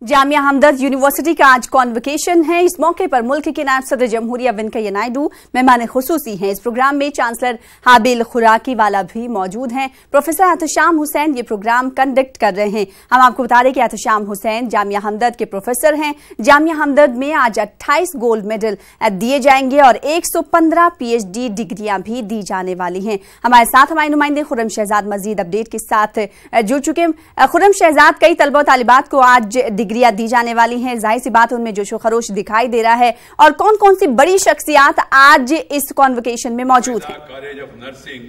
जामिया हमदर्द university का आज convocation है। इस मौके पर मुल्क के नायब सदर जमहूरिया वेंकैया नायडू मेहमान खुसूसी हैं। इस प्रोग्राम में चांसलर हाबिल खुराकी वाला भी मौजूद हैं। प्रोफेसर एहतशाम हुसैन ये प्रोग्राम कंडक्ट कर रहे हैं। हम आपको बता दें कि एहतशाम हुसैन जामिया हमदर्द के प्रोफेसर हैं। जामिया हमदर्द में आज 28 गोल्ड मेडल दिए जाएंगे और 115 PhD डिग्रियां भी दी जाने वाली हैं। हमारे साथ हमारे नुमाइंदे खुर्रम शहजाद मजीद अपडेट के साथ जुड़ चुके हैं। खुर्रम शहजाद, कई तलबा और तालिबात को आज डिग्रियां दी जाने वाली हैं, जाहिर सी बात उनमें जोशो खरोश दिखाई दे रहा है, और कौन कौन सी बड़ी शख्सियात आज इस कॉन्वोकेशन में मौजूद हैं? College of nursing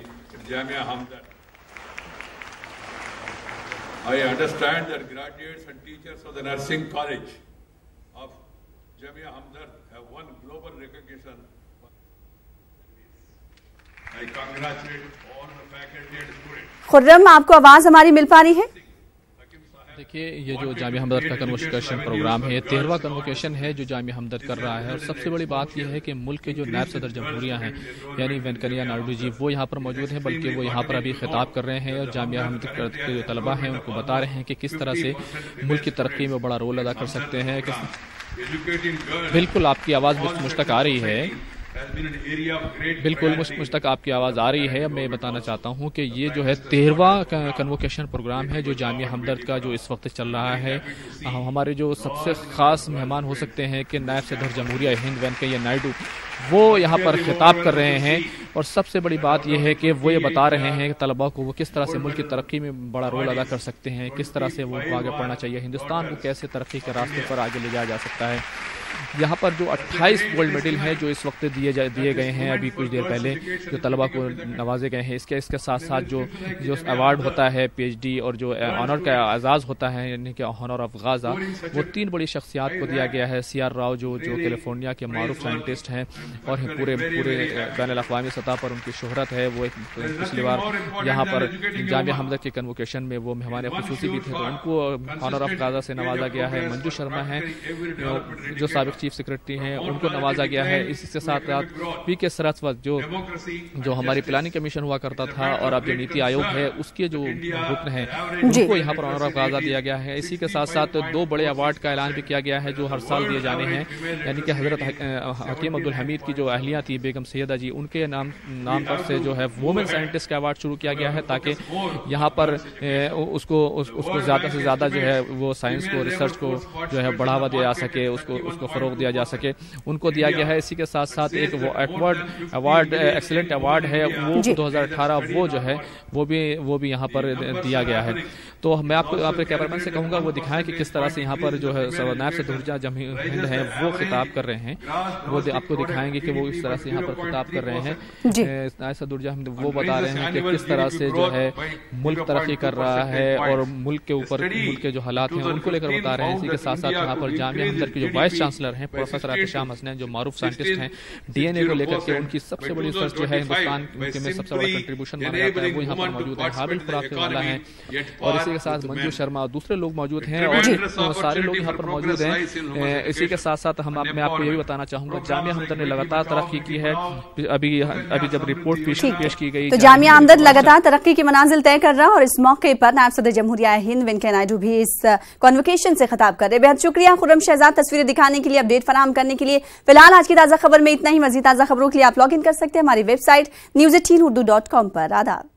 Jamia Hamdard. I understand that graduates and teachers of the nursing college of Jamia Hamdard have won global recognition. I congratulate all the faculty and students. Khurram, आपको आवाज हमारी मिल पा रही है? देखिए, ये जो जामिया हमदर्द का कन्वोकेशन प्रोग्राम है, 13वां कन्वोकेशन है जो जामिया हमदर्द कर रहा है। और सबसे बड़ी बात यह है कि मुल्क के जो नायब सदर जमहूरिया हैं यानी वेंकैया नायडू जी, वो यहाँ पर मौजूद हैं, बल्कि वो यहाँ पर अभी खिताब कर रहे हैं और जामिया हमदर्द के जो तलबा हैं उनको बता रहे हैं कि किस तरह से मुल्क की तरक्की में बड़ा रोल अदा कर सकते हैं। बिल्कुल आपकी आवाज़ मुझ तक आ रही है, बिल्कुल मुझ तक आपकी आवाज़ आ रही है। मैं बताना चाहता हूं कि ये जो है 13वां कन्वोकेशन प्रोग्राम है जो जामिया हमदर्द का जो इस वक्त चल रहा है। हमारे जो सबसे ख़ास मेहमान हो सकते हैं कि नायब सदर जमहूरिया हिंद वेंकैया नायडू, वो यहाँ पर खिताब कर रहे हैं। और सबसे बड़ी बात यह है कि वो ये बता रहे हैं कि तलबा को वो किस तरह से मुल्क की तरक्की में बड़ा रोल अदा कर सकते हैं, किस तरह से वो आगे बढ़ना चाहिए, हिंदुस्तान को कैसे तरक्की के रास्ते पर आगे ले जाया जा सकता है। यहाँ पर जो 28 गोल्ड मेडल हैं जो इस वक्त दिए गए हैं, अभी कुछ देर पहले जो तलबा को नवाजे गए हैं, इसके साथ साथ जो अवार्ड होता है PhD और जो ऑनर का एजाज़ होता है यानी कि ऑनर ऑफ गाजा, वो 3 बड़ी शख्सियात को दिया गया है। CR राव जो कैलिफोर्निया के मारूफ साइंटिस्ट हैं और पूरे बैनुल-अक़वामी सतह पर उनकी शोहरत है। वो पिछली बार यहाँ पर जामिया हमदर्द के कन्वोकेशन में वो मेहमान खुसूसी भी थे, तो उनको ऑनर ऑफ गाजा से नवाजा गया है। मंजू शर्मा हैं जो साबिक़ चीफ सेक्रेटरी हैं, उनको नवाजा गया है। इसी के साथ साथ PK सरस्वत जो हमारी प्लानिंग कमीशन हुआ करता था और अब जो नीति आयोग है उसके जो रुकन हैं उनको यहाँ पर ऑनर ऑफ गाजा दिया गया है। इसी के साथ साथ 2 बड़े अवार्ड का ऐलान भी किया गया है जो हर साल दिए जाने हैं, यानी कि हजरत हकीम अब्दुल हमीद की जो अहलिया थी बेगम सैयदा जी, उनके नाम पर से जो है वुमेन साइंटिस्ट का अवार्ड शुरू किया गया है ताकि यहाँ पर उसको ज़्यादा से ज़्यादा जो है वो साइंस को, रिसर्च को जो है बढ़ावा दिया जा सके, उसको फरोग दिया जा सके, उनको दिया गया है। इसी के साथ साथ एक वो अवार्ड एक्सीलेंट अवार्ड है वो 2018 वो जो है वो भी यहाँ पर दिया गया है। तो मैं आपके कैमरामैन से कहूँगा वो दिखाएं कि किस तरह से यहाँ पर जो है नायब सदर जमहूरिया हिंद हैं वो खिताब कर रहे हैं। वो आपको दिखाएंगे कि वो इस तरह से यहाँ पर खिताब कर रहे हैं। नायब सदर हिंद वो बता रहे हैं कि किस तरह से जो है मुल्क तरक्की कर रहा है और मुल्क के ऊपर मुल्क के जो हालात हैं उनको लेकर बता रहे हैं। इसी के साथ साथ यहाँ पर जामिया हमदर्द के जो वाइस चांसलर हैं प्रोफेसर एहतशाम हुसैन जो मारूफ साइंटिस्ट हैं, DNA को लेकर के उनकी सबसे बड़ी रिसर्च जो है हिंदुस्तान में सबसे बड़ा कंट्रीब्यूशन माना जाता है, वो यहाँ पर मौजूद है। हाबिल खुराकी वाला है और इसी के साथ मंजू शर्मा और दूसरे लोग मौजूद हैं और सारे लोग यहाँ पर मौजूद हैं। इसी के साथ साथ मैं आपको ये भी बताना चाहूंगा जामिया हमदर्द ने लगातार तरक्की की है। अभी जब रिपोर्ट पेश की गई तो जामिया हमदर्द लगातार तरक्की की मनाजिल तय कर रहा है और इस मौके पर नायब सदर जमहूरिया हिंद वेंकैया नायडू भी इस कॉन्वोकेशन से खिताब कर रहे हैं। बेहद शुक्रिया खुर्रम शहजाद तस्वीरें दिखाने के लिए, अपडेट फराहम करने के लिए। फिलहाल आज की ताज़ा खबर में इतना ही। मज़ीद ताज़ा खबरों के लिए आप लॉग इन कर सकते हैं हमारी वेबसाइट news18urdu.com पर। आदाब।